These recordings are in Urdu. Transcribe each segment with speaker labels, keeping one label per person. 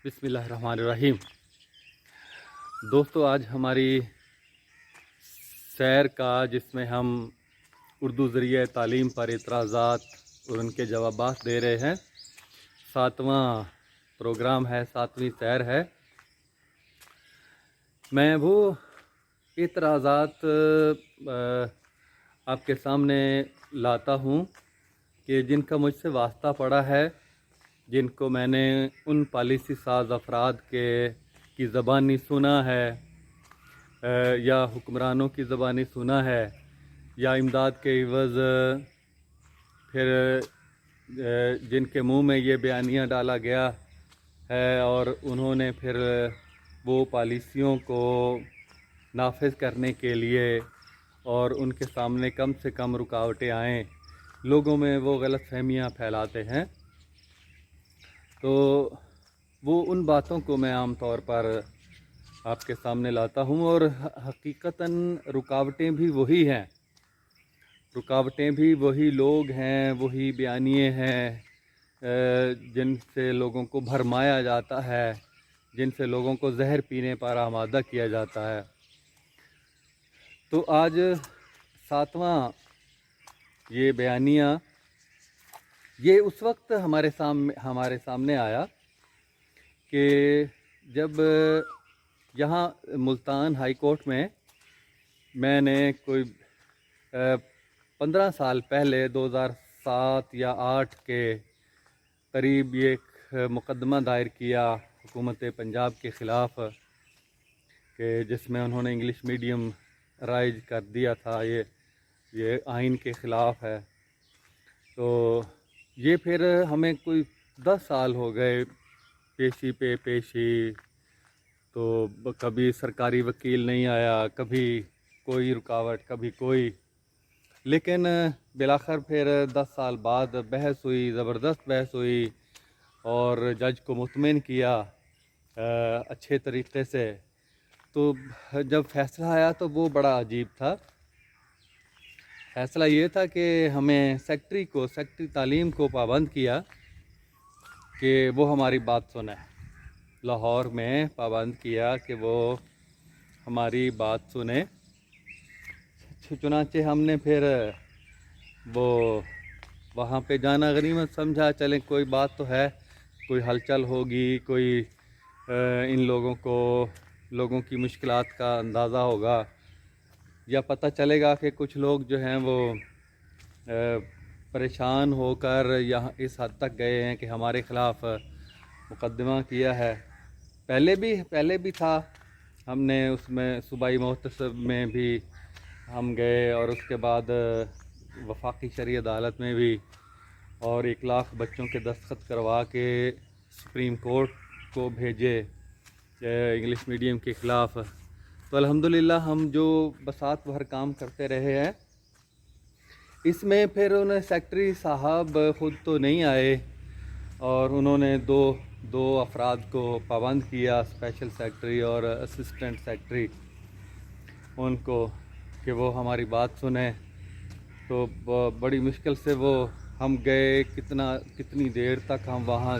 Speaker 1: بسم اللہ الرحمن الرحیم۔ دوستو، آج ہماری سیر کا جس میں ہم اردو ذریعہ تعلیم پر اعتراضات اور ان کے جوابات دے رہے ہیں، 7واں پروگرام ہے، 7ویں سیر ہے۔ میں وہ اعتراضات آپ کے سامنے لاتا ہوں کہ جن کا مجھ سے واسطہ پڑا ہے، جن کو میں نے ان پالیسی ساز افراد کی زبانی سنا ہے یا حکمرانوں کی زبانی سنا ہے، یا امداد کے عوض پھر جن کے منہ میں یہ بیانیہ ڈالا گیا ہے اور انہوں نے پھر وہ پالیسیوں کو نافذ کرنے کے لیے اور ان کے سامنے کم سے کم رکاوٹیں آئیں، لوگوں میں وہ غلط فہمیاں پھیلاتے ہیں۔ تو وہ ان باتوں کو میں عام طور پر آپ کے سامنے لاتا ہوں، اور حقیقتاً رکاوٹیں بھی وہی ہیں، رکاوٹیں بھی وہی لوگ ہیں، وہی بیانیے ہیں جن سے لوگوں کو بھرمایا جاتا ہے، جن سے لوگوں کو زہر پینے پر آمادہ کیا جاتا ہے۔ تو آج 7واں یہ بیانیہ یہ اس وقت ہمارے سامنے آیا کہ جب یہاں ملتان ہائی کورٹ میں نے کوئی 15 سال پہلے 2007 یا 8 کے قریب یہ ایک مقدمہ دائر کیا حکومت پنجاب کے خلاف، کہ جس میں انہوں نے انگلش میڈیم رائج کر دیا تھا، یہ آئین کے خلاف ہے۔ تو یہ پھر ہمیں کوئی 10 سال ہو گئے پیشی پہ پیشی، تو کبھی سرکاری وکیل نہیں آیا، کبھی کوئی رکاوٹ، کبھی کوئی، لیکن بالآخر پھر 10 سال بعد بحث ہوئی، زبردست بحث ہوئی، اور جج کو مطمئن کیا اچھے طریقے سے۔ تو جب فیصلہ آیا تو وہ بڑا عجیب تھا۔ فیصلہ یہ تھا کہ ہمیں سیکٹری تعلیم کو پابند کیا کہ وہ ہماری بات سنیں، لاہور میں پابند کیا کہ وہ ہماری بات سنیں۔ چنانچہ ہم نے پھر وہ وہاں پہ جانا غنیمت سمجھا، چلیں کوئی بات تو ہے، کوئی ہلچل ہوگی، کوئی ان لوگوں کی مشکلات کا اندازہ ہوگا، یا پتہ چلے گا کہ کچھ لوگ جو ہیں وہ پریشان ہو کر یہاں اس حد تک گئے ہیں کہ ہمارے خلاف مقدمہ کیا ہے۔ پہلے بھی تھا، ہم نے اس میں صوبائی محتسب میں بھی ہم گئے، اور اس کے بعد وفاقی شرعی عدالت میں بھی، اور 1 لاکھ بچوں کے دستخط کروا کے سپریم کورٹ کو بھیجے انگلش میڈیم کے خلاف۔ تو الحمدللہ ہم جو بساط بھر کام کرتے رہے ہیں، اس میں پھر انہیں سیکٹری صاحب خود تو نہیں آئے، اور انہوں نے دو افراد کو پابند کیا، اسپیشل سیکٹری اور اسسٹنٹ سیکٹری، ان کو کہ وہ ہماری بات سنیں۔ تو بڑی مشکل سے ہم گئے، کتنی دیر تک ہم وہاں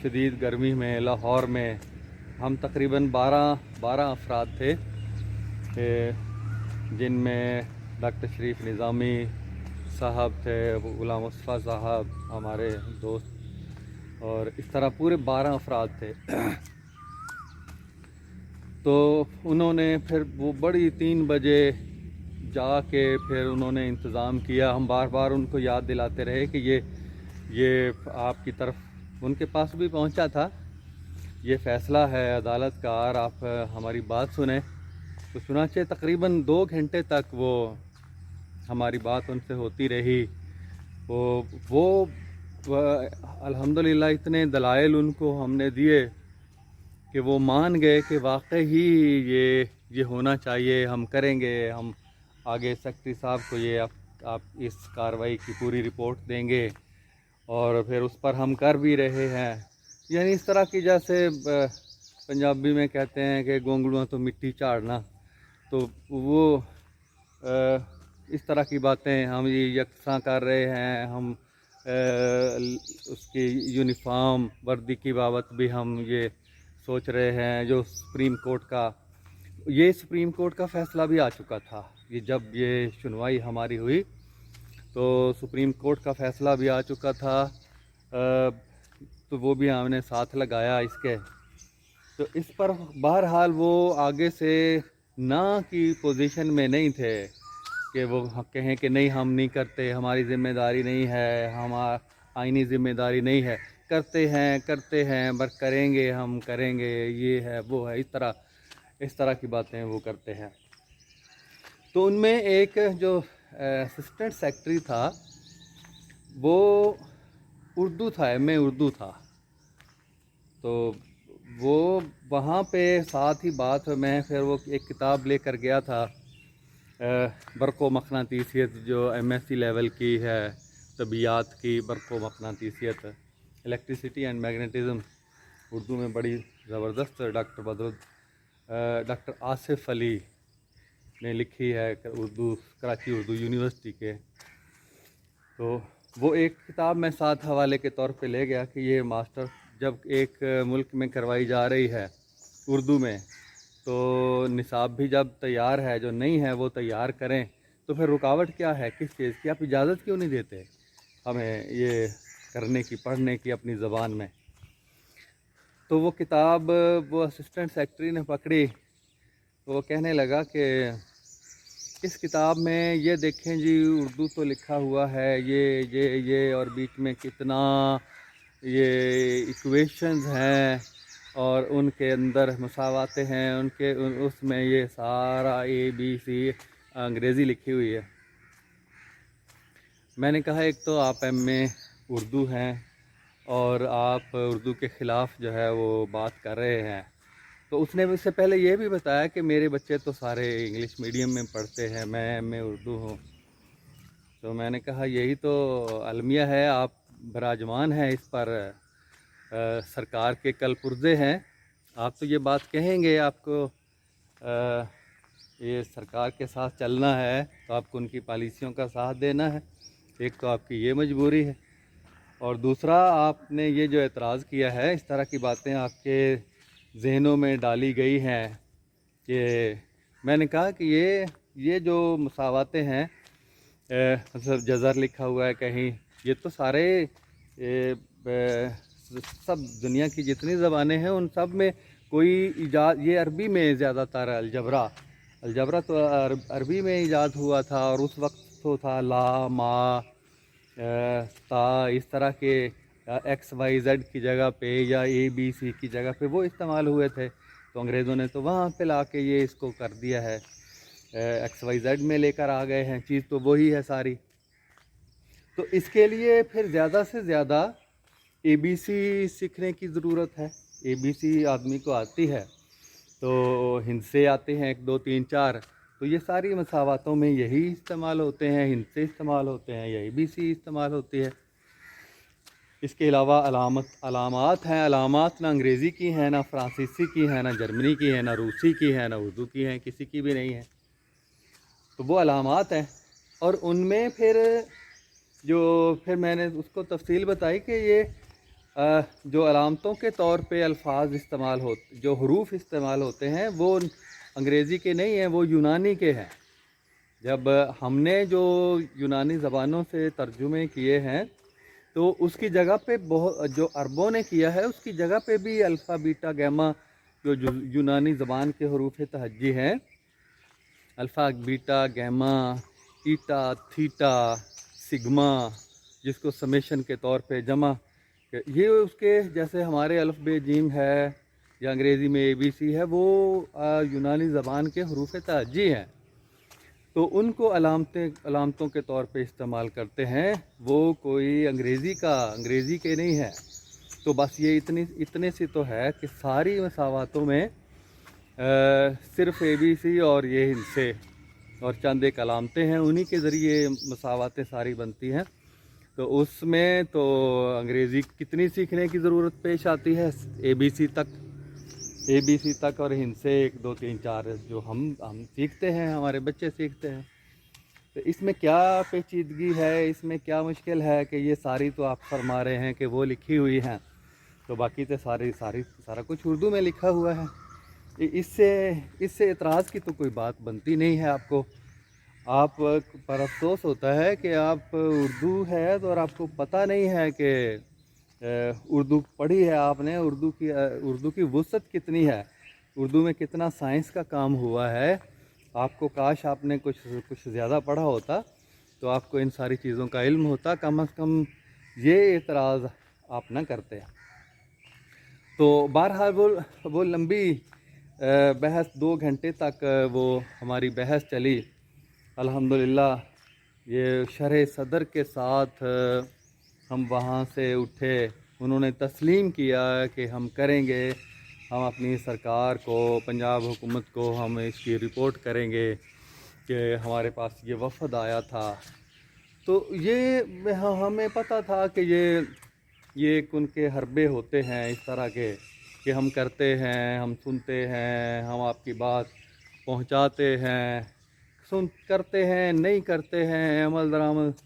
Speaker 1: شدید گرمی میں لاہور میں، ہم تقریباً 12 افراد تھے، جن میں ڈاکٹر شریف نظامی صاحب تھے، غلام مصطفیٰ صاحب ہمارے دوست، اور اس طرح پورے 12 افراد تھے۔ تو انہوں نے پھر وہ بڑی 3 بجے جا کے پھر انہوں نے انتظام کیا۔ ہم بار بار ان کو یاد دلاتے رہے کہ یہ آپ کی طرف ان کے پاس بھی پہنچا تھا، یہ فیصلہ ہے عدالت کا، اور آپ ہماری بات سنیں۔ تو چنانچہ تقریباً 2 گھنٹے تک وہ ہماری بات ان سے ہوتی رہی۔ وہ الحمدللہ اتنے دلائل ان کو ہم نے دیے کہ وہ مان گئے کہ واقعی یہ ہونا چاہیے، ہم کریں گے، ہم آگے سیکٹری صاحب کو یہ آپ اس کارروائی کی پوری رپورٹ دیں گے، اور پھر اس پر ہم کر بھی رہے ہیں۔ یعنی اس طرح کی، جیسے پنجابی میں کہتے ہیں کہ گونگڑواں تو مٹی چاڑنا، تو وہ اس طرح کی باتیں ہم یکساں کر رہے ہیں، ہم اس کی یونیفارم وردی کی بابت بھی ہم یہ سوچ رہے ہیں. جو سپریم کورٹ کا سپریم کورٹ کا فیصلہ بھی آ چکا تھا. یہ جب یہ سنوائی ہماری ہوئی تو سپریم کورٹ کا فیصلہ بھی آ چکا تھا، تو وہ بھی ہم نے ساتھ لگایا اس کے. تو اس پر بہرحال وہ آگے سے نہ کی پوزیشن میں نہیں تھے کہ وہ کہیں کہ نہیں ہم نہیں کرتے، ہماری ذمہ داری نہیں ہے، ہمارا آئینی ذمہ داری نہیں ہے. کرتے ہیں بس کریں گے، ہم کریں گے، یہ ہے وہ ہے، اس طرح کی باتیں وہ کرتے ہیں. تو ان میں ایک جو اسسٹنٹ سیکرٹری تھا وہ اردو تھا، اردو تھا. تو وہ وہاں پہ ساتھ ہی بات میں پھر وہ ایک کتاب لے کر گیا تھا، برق و مقناطیسیت، جو MSc لیول کی ہے، طبیعیات کی برق و مقناطیسیت، الیکٹریسٹی اینڈ میگنیٹزم، اردو میں بڑی زبردست ڈاکٹر آصف علی نے لکھی ہے، کراچی اردو یونیورسٹی کے. تو وہ ایک کتاب میں ساتھ حوالے کے طور پہ لے گیا کہ یہ ماسٹر جب ایک ملک میں کروائی جا رہی ہے اردو میں، تو نصاب بھی جب تیار ہے، جو نہیں ہے وہ تیار کریں، تو پھر رکاوٹ کیا ہے، کس چیز کی؟ آپ اجازت کیوں نہیں دیتے ہمیں یہ کرنے کی، پڑھنے کی اپنی زبان میں؟ تو وہ کتاب وہ اسسٹنٹ سیکرٹری نے پکڑی. وہ کہنے لگا کہ اس کتاب میں یہ دیکھیں جی، اردو تو لکھا ہوا ہے یہ اور بیچ میں کتنا یہ ایکویشنز ہیں اور ان کے اندر مساواتیں ہیں، اس میں یہ سارا ABC انگریزی لکھی ہوئی ہے. میں نے کہا ایک تو آپ MA اردو ہیں اور آپ اردو کے خلاف جو ہے وہ بات کر رہے ہیں. تو اس نے اس سے پہلے یہ بھی بتایا کہ میرے بچے تو سارے انگلش میڈیم میں پڑھتے ہیں، میں MA اردو ہوں. تو میں نے کہا یہی تو المیہ ہے، آپ براجمان ہیں اس پر، سرکار کے کل پرزے ہیں، آپ تو یہ بات کہیں گے، آپ کو یہ سرکار کے ساتھ چلنا ہے تو آپ کو ان کی پالیسیوں کا ساتھ دینا ہے. ایک تو آپ کی یہ مجبوری ہے، اور دوسرا آپ نے یہ جو اعتراض کیا ہے، اس طرح کی باتیں آپ کے ذہنوں میں ڈالی گئی ہیں کہ میں نے کہا کہ یہ جو مساواتیں ہیں، مطلب جزر لکھا ہوا ہے کہیں، یہ تو سارے سب دنیا کی جتنی زبانیں ہیں ان سب میں کوئی ایجاد، یہ عربی میں زیادہ تر الجبرا تو عربی میں ایجاد ہوا تھا، اور اس وقت تو تھا لا، ما، تا، اس طرح کے XYZ کی جگہ پہ یا ABC کی جگہ پہ وہ استعمال ہوئے تھے. تو انگریزوں نے تو وہاں پہ لا کے یہ اس کو کر دیا ہے، XYZ میں لے کر آ گئے ہیں، چیز تو وہی ہے ساری. تو اس کے لیے پھر زیادہ سے زیادہ ABC سیکھنے کی ضرورت ہے. ABC آدمی کو آتی ہے تو ہندسے آتے ہیں 1 2 3 4، تو یہ ساری مساواتوں میں یہی استعمال ہوتے ہیں، ہندسے استعمال ہوتے ہیں، یا ABC استعمال ہوتی ہے. اس کے علاوہ علامات ہیں، علامات نہ انگریزی کی ہیں، نہ فرانسیسی کی ہیں، نہ جرمنی کی ہیں، نہ روسی کی ہیں، نہ اردو کی ہیں، کسی کی بھی نہیں ہیں. تو وہ علامات ہیں، اور ان میں پھر میں نے اس کو تفصیل بتائی کہ یہ جو علامتوں کے طور پہ الفاظ استعمال ہوتے، جو حروف استعمال ہوتے ہیں، وہ انگریزی کے نہیں ہیں، وہ یونانی کے ہیں. جب ہم نے جو یونانی زبانوں سے ترجمے کیے ہیں تو اس کی جگہ پہ جو عربوں نے کیا ہے اس کی جگہ پہ بھی الفا، بیٹا، گیما، جو یونانی زبان کے حروف تہجی ہیں، الفا، بیٹا، گیما، ایٹا، تھیٹا، سگما، جس کو سمیشن کے طور پہ جمع، یہ اس کے جیسے ہمارے الف بے جیم ہے یا انگریزی میں ABC ہے، وہ یونانی زبان کے حروف تہجی ہیں. تو ان کو علامتوں کے طور پہ استعمال کرتے ہیں، وہ کوئی انگریزی کے نہیں ہے. تو بس یہ اتنے سی تو ہے کہ ساری مساواتوں میں صرف ABC اور یہ ہندسے اور چند ایک علامتیں ہیں، انہی کے ذریعے مساواتیں ساری بنتی ہیں. تو اس میں تو انگریزی کتنی سیکھنے کی ضرورت پیش آتی ہے، ABC تک اور ہندسے 1 2 3 4 جو ہم سیکھتے ہیں، ہمارے بچے سیکھتے ہیں. تو اس میں کیا پیچیدگی ہے، اس میں کیا مشکل ہے کہ یہ ساری تو آپ فرما رہے ہیں کہ وہ لکھی ہوئی ہیں، تو باقی تو سارا کچھ اردو میں لکھا ہوا ہے۔ اس سے اعتراض کی تو کوئی بات بنتی نہیں ہے آپ پر افسوس ہوتا ہے کہ آپ اردو ہے تو اور آپ کو پتہ نہیں ہے کہ اردو پڑھی ہے آپ نے، اردو کی وسعت کتنی ہے، اردو میں کتنا سائنس کا کام ہوا ہے۔ آپ کو کاش آپ نے کچھ زیادہ پڑھا ہوتا تو آپ کو ان ساری چیزوں کا علم ہوتا، کم از کم یہ اعتراض آپ نہ کرتے۔ تو بہرحال وہ لمبی بحث 2 گھنٹے تک وہ ہماری بحث چلی۔ الحمدللہ یہ شرح صدر کے ساتھ ہم وہاں سے اٹھے، انہوں نے تسلیم کیا کہ ہم کریں گے، ہم اپنی سرکار کو، پنجاب حکومت کو ہم اس کی رپورٹ کریں گے کہ ہمارے پاس یہ وفد آیا تھا۔ تو یہ ہمیں پتہ تھا کہ یہ ان کے حربے ہوتے ہیں اس طرح کے کہ ہم کرتے ہیں، ہم سنتے ہیں، ہم آپ کی بات پہنچاتے ہیں، کرتے ہیں، نہیں کرتے ہیں، عمل درآمد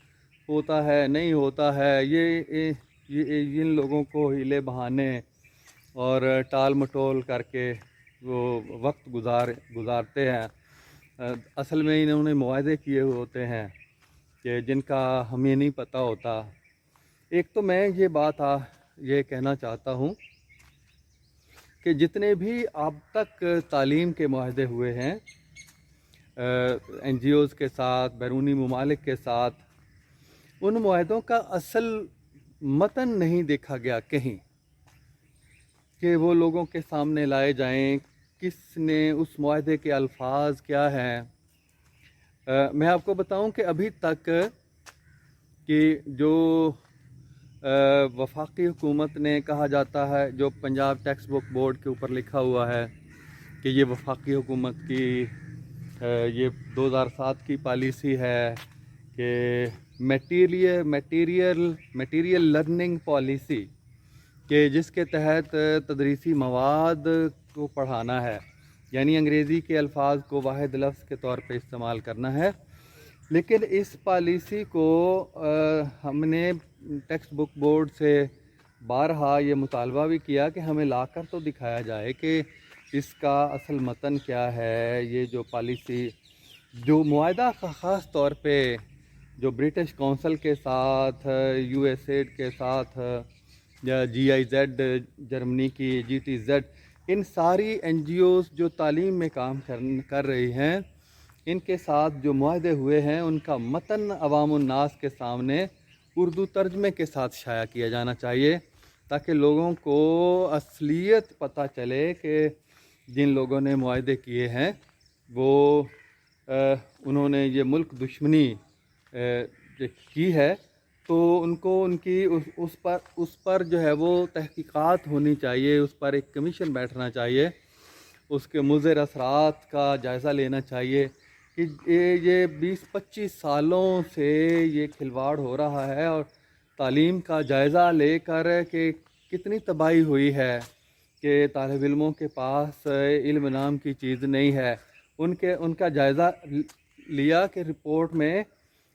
Speaker 1: ہوتا ہے، نہیں ہوتا ہے، یہ ان لوگوں کو ہیلے بہانے اور ٹال مٹول کر کے وہ وقت گزارتے ہیں۔ اصل میں انہوں نے معاہدے کیے ہوئے ہوتے ہیں کہ جن کا ہمیں نہیں پتہ ہوتا۔ ایک تو میں یہ کہنا چاہتا ہوں کہ جتنے بھی اب تک تعلیم کے معاہدے ہوئے ہیں این جی اوز کے ساتھ، بیرونی ممالک کے ساتھ، ان معاہدوں کا اصل متن نہیں دیکھا گیا کہیں کہ وہ لوگوں کے سامنے لائے جائیں، کس نے اس معاہدے کے الفاظ کیا ہیں۔ میں آپ کو بتاؤں کہ ابھی تک کہ جو وفاقی حکومت نے کہا جاتا ہے، جو پنجاب ٹیکسٹ بک بورڈ کے اوپر لکھا ہوا ہے کہ یہ وفاقی حکومت کی یہ 2007 کی پالیسی ہے کہ میٹیریل لرننگ پالیسی، کہ جس کے تحت تدریسی مواد کو پڑھانا ہے، یعنی انگریزی کے الفاظ کو واحد لفظ کے طور پہ استعمال کرنا ہے۔ لیکن اس پالیسی کو ہم نے ٹیکسٹ بک بورڈ سے بارہا یہ مطالبہ بھی کیا کہ ہمیں لا کر تو دکھایا جائے کہ اس کا اصل متن کیا ہے۔ یہ جو پالیسی، جو معاہدہ خاص طور پہ جو برٹش کونسل کے ساتھ، یو ایس ایڈ کے ساتھ، یا جی آئی زیڈ جرمنی کی جی ٹی زیڈ، ان ساری این جی اوز جو تعلیم میں کام کر رہی ہیں، ان کے ساتھ جو معاہدے ہوئے ہیں ان کا متن عوام الناس کے سامنے اردو ترجمے کے ساتھ شائع کیا جانا چاہیے، تاکہ لوگوں کو اصلیت پتہ چلے کہ جن لوگوں نے معاہدے کیے ہیں وہ انہوں نے یہ ملک دشمنی کی ہے، تو ان کو اس پر جو ہے وہ تحقیقات ہونی چاہیے، اس پر ایک کمیشن بیٹھنا چاہیے، اس کے مضر اثرات کا جائزہ لینا چاہیے کہ یہ 20-25 سالوں سے یہ کھلواڑ ہو رہا ہے، اور تعلیم کا جائزہ لے کر کہ کتنی تباہی ہوئی ہے کہ طالب علموں کے پاس علم نام کی چیز نہیں ہے۔ ان کا جائزہ لیا کہ رپورٹ میں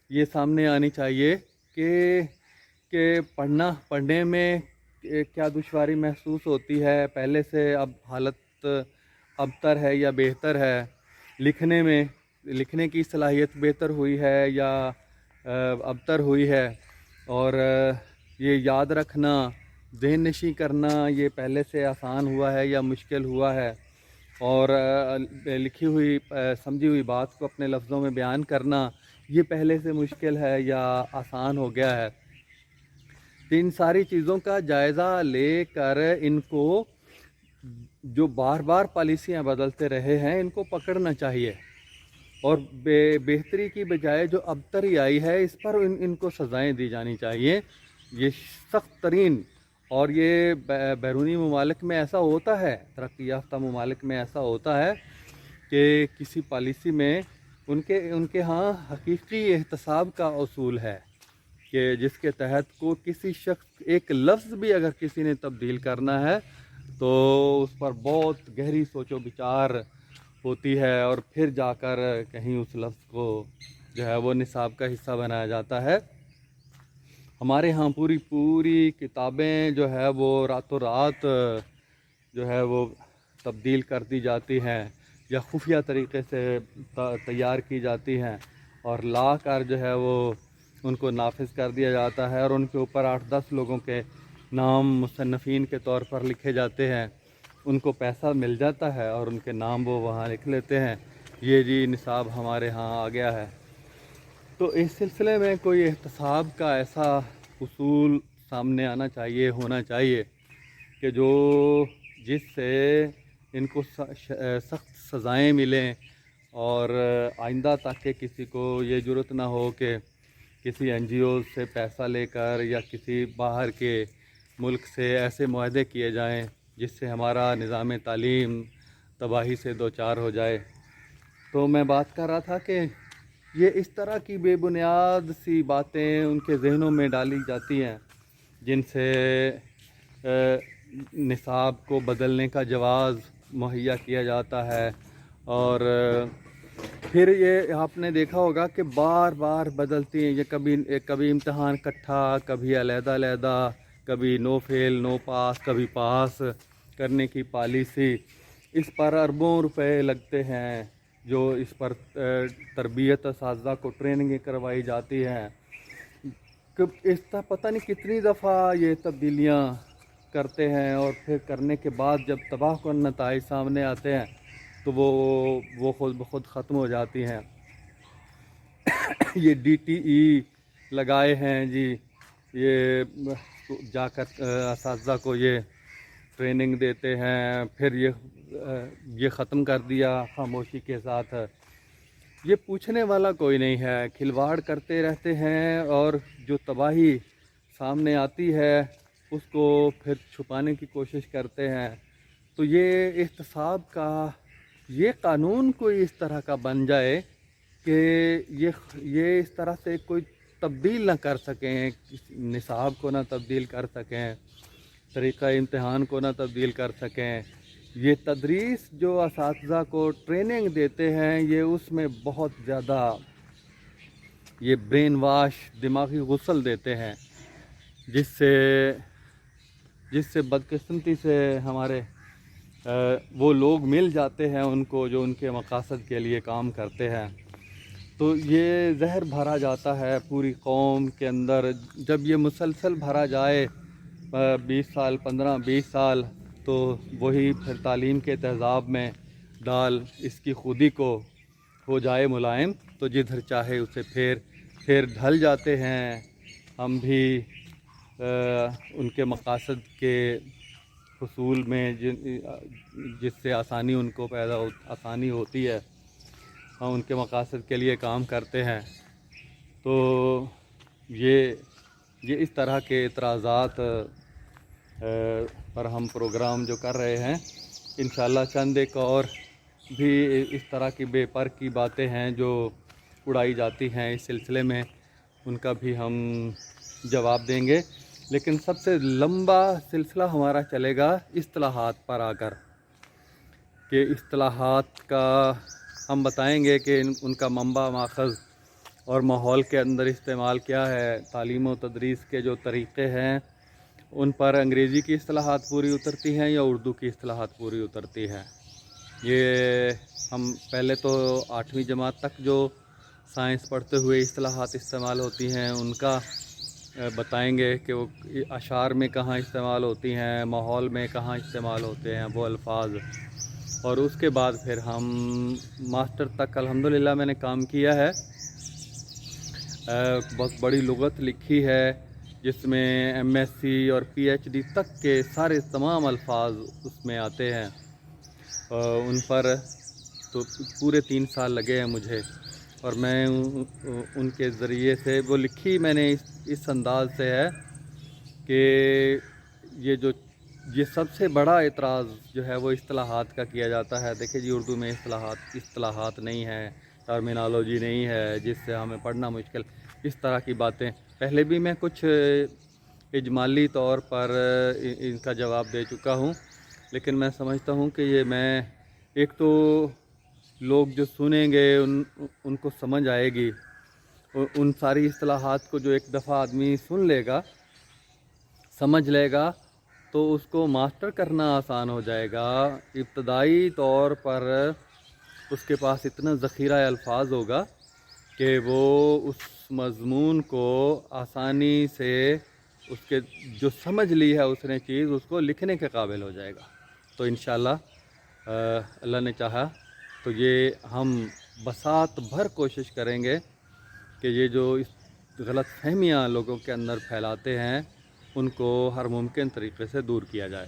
Speaker 1: یہ سامنے آنی چاہیے کہ پڑھنے میں کیا دشواری محسوس ہوتی ہے، پہلے سے اب حالت ابتر ہے یا بہتر ہے، لکھنے کی صلاحیت بہتر ہوئی ہے یا ابتر ہوئی ہے، اور یہ یاد رکھنا، ذہن نشیں کرنا، یہ پہلے سے آسان ہوا ہے یا مشکل ہوا ہے، اور لکھی ہوئی سمجھی ہوئی بات کو اپنے لفظوں میں بیان کرنا یہ پہلے سے مشکل ہے یا آسان ہو گیا ہے۔ تو ان ساری چیزوں کا جائزہ لے کر ان کو جو بار بار پالیسیاں بدلتے رہے ہیں ان کو پکڑنا چاہیے، اور بہتری کی بجائے جو ابتری آئی ہے اس پر ان کو سزائیں دی جانی چاہیے، یہ سخت ترین۔ اور یہ بیرونی ممالک میں ایسا ہوتا ہے، ترقی یافتہ ممالک میں ایسا ہوتا ہے کہ کسی پالیسی میں ان کے ہاں حقیقی احتساب کا اصول ہے کہ جس کے تحت کو کسی شخص ایک لفظ بھی اگر کسی نے تبدیل کرنا ہے تو اس پر بہت گہری سوچ و بچار ہوتی ہے، اور پھر جا کر کہیں اس لفظ کو جو ہے وہ نصاب کا حصہ بنایا جاتا ہے۔ ہمارے ہاں پوری کتابیں جو ہے وہ راتوں رات جو ہے وہ تبدیل کر دی جاتی ہیں یا خفیہ طریقے سے تیار کی جاتی ہیں اور لا کر جو ہے وہ ان کو نافذ کر دیا جاتا ہے، اور ان کے اوپر 8-10 لوگوں کے نام مصنفین کے طور پر لکھے جاتے ہیں۔ ان کو پیسہ مل جاتا ہے اور ان کے نام وہ وہاں لکھ لیتے ہیں، یہ جی نصاب ہمارے ہاں آ گیا ہے۔ تو اس سلسلے میں کوئی احتساب کا ایسا اصول سامنے آنا چاہیے، ہونا چاہیے کہ جس سے ان کو سخت سزائیں ملیں، اور آئندہ تک کہ کسی کو یہ جرت نہ ہو کہ کسی این جی او سے پیسہ لے کر یا کسی باہر کے ملک سے ایسے معاہدے کیے جائیں جس سے ہمارا نظام تعلیم تباہی سے دوچار ہو جائے۔ تو میں بات کر رہا تھا کہ یہ اس طرح کی بے بنیاد سی باتیں ان کے ذہنوں میں ڈالی جاتی ہیں جن سے نصاب کو بدلنے کا جواز مہیا کیا جاتا ہے، اور پھر یہ آپ نے دیکھا ہوگا کہ بار بار بدلتی ہیں یہ، کبھی امتحان کٹھا، کبھی علیحدہ علیحدہ، کبھی نو فیل نو پاس، کبھی پاس کرنے کی پالیسی۔ اس پر اربوں روپے لگتے ہیں، جو اس پر تربیت اساتذہ کو ٹریننگیں کروائی جاتی ہیں۔ اس طرح پتہ نہیں کتنی دفعہ یہ تبدیلیاں کرتے ہیں، اور پھر کرنے کے بعد جب تباہ کن نتائج سامنے آتے ہیں تو وہ خود بخود ختم ہو جاتی ہیں۔ یہ ڈی ٹی ای لگائے ہیں جی، یہ جا کر اساتذہ کو یہ ٹریننگ دیتے ہیں، پھر یہ ختم کر دیا خاموشی کے ساتھ۔ یہ پوچھنے والا کوئی نہیں ہے، کھلواڑ کرتے رہتے ہیں، اور جو تباہی سامنے آتی ہے اس کو پھر چھپانے کی کوشش کرتے ہیں۔ تو یہ احتساب کا یہ قانون کوئی اس طرح کا بن جائے کہ یہ اس طرح سے کوئی تبدیل نہ کر سکیں، نصاب کو نہ تبدیل کر سکیں، طریقہ امتحان کو نہ تبدیل کر سکیں۔ یہ تدریس جو اساتذہ کو ٹریننگ دیتے ہیں، یہ اس میں بہت زیادہ یہ برین واش، دماغی غسل دیتے ہیں، جس سے بدقسمتی سے ہمارے وہ لوگ مل جاتے ہیں ان کو جو ان کے مقاصد کے لیے کام کرتے ہیں۔ تو یہ زہر بھرا جاتا ہے پوری قوم کے اندر۔ جب یہ مسلسل بھرا جائے 20 سال 15-20 سال، تو وہی پھر تعلیم کے تہذاب میں ڈال اس کی خودی کو ہو جائے ملائم، تو جدھر چاہے اسے پھر ڈھل جاتے ہیں۔ ہم بھی ان کے مقاصد کے حصول میں جس سے آسانی ان کو آسانی ہوتی ہے، ہم ان کے مقاصد کے لیے کام کرتے ہیں۔ تو یہ اس طرح کے اعتراضات پر ہم پروگرام جو کر رہے ہیں، انشاءاللہ چند ایک اور بھی اس طرح کی بے پر کی باتیں ہیں جو اڑائی جاتی ہیں اس سلسلے میں، ان کا بھی ہم جواب دیں گے۔ لیکن سب سے لمبا سلسلہ ہمارا چلے گا اصطلاحات پر آ کر، کہ اصطلاحات کا ہم بتائیں گے کہ ان کا منبع ماخذ اور ماحول کے اندر استعمال کیا ہے۔ تعلیم و تدریس کے جو طریقے ہیں ان پر انگریزی کی اصطلاحات پوری اترتی ہیں یا اردو کی اصطلاحات پوری اترتی ہیں۔ یہ ہم پہلے تو 8ویں جماعت تک جو سائنس پڑھتے ہوئے اصطلاحات استعمال ہوتی ہیں ان کا بتائیں گے کہ وہ اشعار میں کہاں استعمال ہوتی ہیں، ماحول میں کہاں استعمال ہوتے ہیں وہ الفاظ، اور اس کے بعد پھر ہم ماسٹر تک الحمدللہ میں نے کام کیا ہے۔ بہت بڑی لغت لکھی ہے جس میں ایم ایس سی اور پی ایچ ڈی تک کے سارے تمام الفاظ اس میں آتے ہیں، ان پر تو پورے 3 سال لگے ہیں مجھے، اور میں ان کے ذریعے سے وہ لکھی میں نے اس انداز سے ہے کہ یہ سب سے بڑا اعتراض جو ہے وہ اصطلاحات کا کیا جاتا ہے۔ دیکھیں جی، اردو میں اصطلاحات نہیں ہے، ٹرمینالوجی نہیں ہے جس سے ہمیں پڑھنا مشکل، اس طرح کی باتیں پہلے بھی میں کچھ اجمالی طور پر ان کا جواب دے چکا ہوں، لیکن میں سمجھتا ہوں کہ یہ میں ایک تو لوگ جو سنیں گے ان کو سمجھ آئے گی، ان ساری اصطلاحات کو جو ایک دفعہ آدمی سن لے گا، سمجھ لے گا، تو اس کو ماسٹر کرنا آسان ہو جائے گا۔ ابتدائی طور پر اس کے پاس اتنا ذخیرہ الفاظ ہوگا کہ وہ اس مضمون کو آسانی سے، اس کے جو سمجھ لی ہے اس نے چیز، اس کو لکھنے کے قابل ہو جائے گا۔ تو انشاءاللہ اللہ نے چاہا تو یہ ہم بساط بھر کوشش کریں گے کہ یہ جو غلط فہمیاں لوگوں کے اندر پھیلاتے ہیں ان کو ہر ممکن طریقے سے دور کیا جائے۔